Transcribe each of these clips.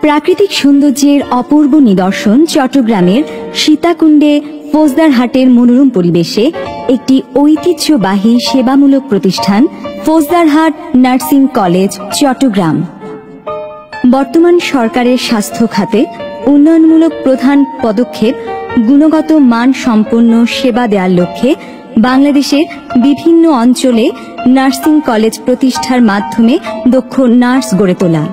প্রাকৃতিক সৌন্দর্যের অপূর্ব নিদর্শন চট্টগ্রামের সীতাকুণ্ডে ফৌজদারহাটের মনোরম পরিবেশে একটি ঐতিহ্যবাহী সেবামূলক প্রতিষ্ঠান ফৌজদারহাট নার্সিং কলেজ চট্টগ্রাম। বর্তমান সরকারের স্বাস্থ্য খাতে উন্নয়নমূলক প্রধান পদক্ষেপ গুণগত মান সম্পন্ন সেবা দেওয়ার লক্ষ্যে বাংলাদেশের বিভিন্ন অঞ্চলে নার্সিং কলেজ প্রতিষ্ঠার মাধ্যমে দক্ষ নার্স গড়ে তোলা।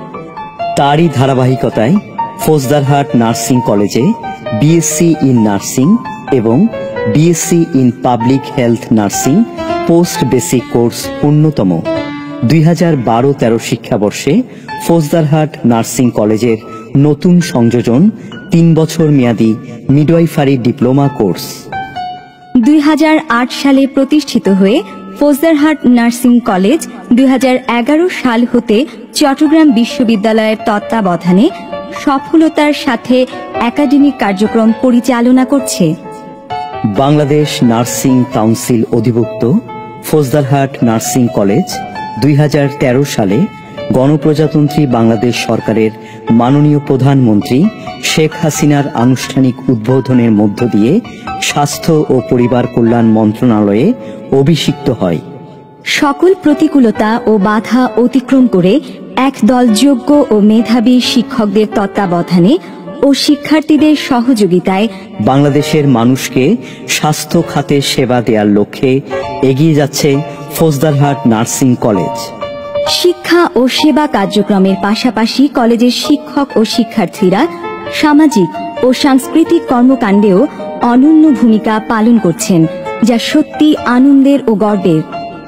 তারই ধারাবাহিকতায় ফৌজদারহাট নার্সিং কলেজে বিএসসি ইন নার্সিং এবং BSc in public health nursing post basic course অন্যতম 2012-13 শিক্ষাবর্ষে ফৌজদারহাট নার্সিং কলেজের নতুন সংযোজন 3 বছর মেয়াদী মিডওয়াইফারি ডিপ্লোমা কোর্স। 2008 সালে প্রতিষ্ঠিত হয়ে ফৌজদারহাট নার্সিং কলেজ 2011 সাল হতে চট্টগ্রাম বিশ্ববিদ্যালয়ের তত্ত্বাবধানে সফলতার সাথে একাডেমিক কার্যক্রম পরিচালনা করছে। বাংলাদেশ নার্সিং কাউন্সিল অধিভুক্ত ফৌজদারহাট নার্সিং কলেজ 2013 সালে গণপ্রজাতন্ত্রী বাংলাদেশ সরকারের মাননীয় প্রধানমন্ত্রী শেখ হাসিনার আনুষ্ঠানিক উদ্বোধনের মধ্য দিয়ে স্বাস্থ্য ও পরিবার কল্যাণ মন্ত্রণালয়ে অভিষিক্ত হয়। সকল প্রতিকূলতা ও বাধা অতিক্রম করে একদল যোগ্য ও মেধাবী শিক্ষকদের তত্ত্বাবধানে ও শিক্ষার্থীদের সহযোগিতায় বাংলাদেশের মানুষকে স্বাস্থ্য খাতে সেবা দেওয়ার লক্ষ্যে এগিয়ে যাচ্ছে ফৌজদারহাট নার্সিং কলেজ। শিক্ষা ও সেবা কার্যক্রমের পাশাপাশি কলেজের শিক্ষক ও শিক্ষার্থীরা সামাজিক ও সাংস্কৃতিক কর্মকাণ্ডেও অনন্য ভূমিকা পালন করছেন, যা সত্যি আনন্দের ও গর্বের।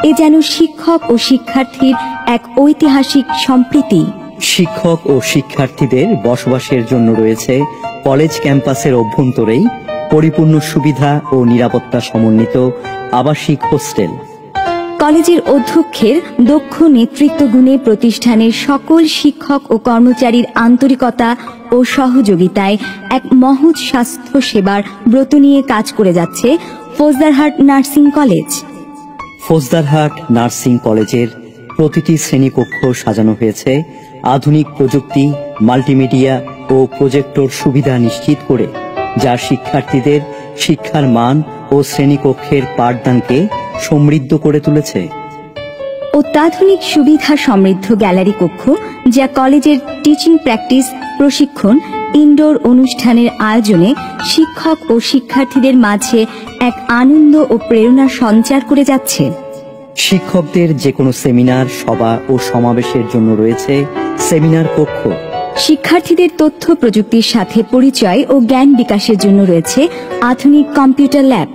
এ যেন শিক্ষক ও শিক্ষার্থীর এক ঐতিহাসিক সম্প্রীতি। শিক্ষক ও শিক্ষার্থীদের বসবাসের জন্য রয়েছে কলেজ ক্যাম্পাসের অভ্যন্তরেই পরিপূর্ণ সুবিধা ও নিরাপত্তা সমন্বিত আবাসিক হোস্টেল। কলেজের অধ্যক্ষের দক্ষ নেতৃত্ব গুণে প্রতিষ্ঠানের সকল শিক্ষক ও কর্মচারীর আন্তরিকতা ও সহযোগিতায় এক মহৎ স্বাস্থ্য সেবার ব্রত নিয়ে কাজ করে যাচ্ছে Faujdarhat nursing college. Faujdarhat nursing কলেজের প্রতিটি শ্রেণীকক্ষ সাজানো হয়েছে আধুনিক প্রযুক্তি, মাল্টিমিডিয়া ও প্রজেক্টর সুবিধা নিশ্চিত করে, যা শিক্ষার্থীদের শিক্ষার মান ও শ্রেণীকক্ষের পাঠদানকে সমৃদ্ধ করে তুলেছে। অত্যাধুনিক সুবিধা সমৃদ্ধ গ্যালারি কক্ষ, যা কলেজের টিচিং প্র্যাকটিস, প্রশিক্ষণ, ইনডোর অনুষ্ঠানের আয়োজনে শিক্ষক ও শিক্ষার্থীদের মাঝে এক আনন্দ ও প্রেরণা সঞ্চার করে যাচ্ছে। শিক্ষকদের যে কোনো সেমিনার, সভা ও সমাবেশের জন্য রয়েছে সেমিনার কক্ষ। শিক্ষার্থীদের তথ্য প্রযুক্তির সাথে পরিচয় ও জ্ঞান বিকাশের জন্য রয়েছে আধুনিক কম্পিউটার ল্যাব।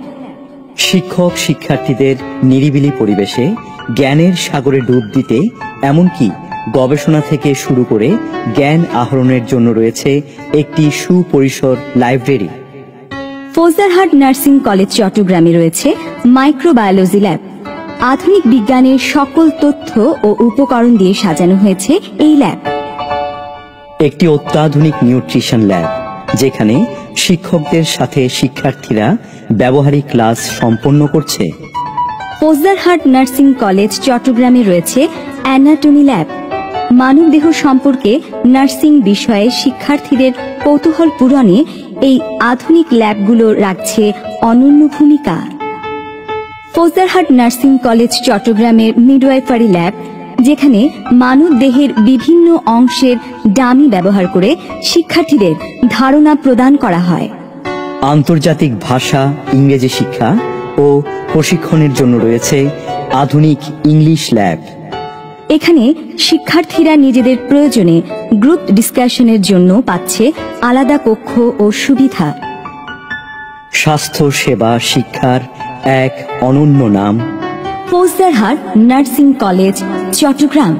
শিক্ষক শিক্ষার্থীদের নিরিবিলি পরিবেশে জ্ঞানের সাগরে ডুব দিতে, এমনকি গবেষণা থেকে শুরু করে জ্ঞান আহরণের জন্য রয়েছে একটি সুপরিসর লাইব্রেরি। ফৌজদারহাট নার্সিং কলেজ চট্টগ্রামে রয়েছে মাইক্রোবায়োলজি ল্যাব। আধুনিক বিজ্ঞানের সকল তথ্য ও উপকরণ দিয়ে সাজানো হয়েছে এই ল্যাব। একটি অত্যাধুনিক নিউট্রিশন ল্যাব, যেখানে শিক্ষকদের সাথে শিক্ষার্থীরা ব্যবহারিক ক্লাস সম্পন্ন করছে। ফৌজদারহাট নার্সিং কলেজ চট্টগ্রামে রয়েছে অ্যানাটমি ল্যাব। মানবদেহ সম্পর্কে নার্সিং বিষয়ে শিক্ষার্থীদের কৌতূহল পূরণে এই আধুনিক ল্যাবগুলো রাখছে অনন্য ভূমিকা। ফৌজদারহাট নার্সিং কলেজ চট্টগ্রামের মিডওয়াইফারি ল্যাব, যেখানে মানব দেহের বিভিন্ন অংশের ডামি ব্যবহার করে শিক্ষার্থীদের ধারণা প্রদান করা হয়। আন্তর্জাতিক ভাষা, ইংরেজি শিক্ষা ও প্রশিক্ষণের জন্য রয়েছে আধুনিক ইংলিশ ল্যাব। এখানে শিক্ষার্থীরা নিজেদের প্রয়োজনে গ্রুপ ডিসকাশনের জন্য পাচ্ছে আলাদা কক্ষ ও সুবিধা। স্বাস্থ্য সেবা শিক্ষার এক অনন্য নাম ফৌজদারহাট নার্সিং কলেজ চট্টগ্রাম।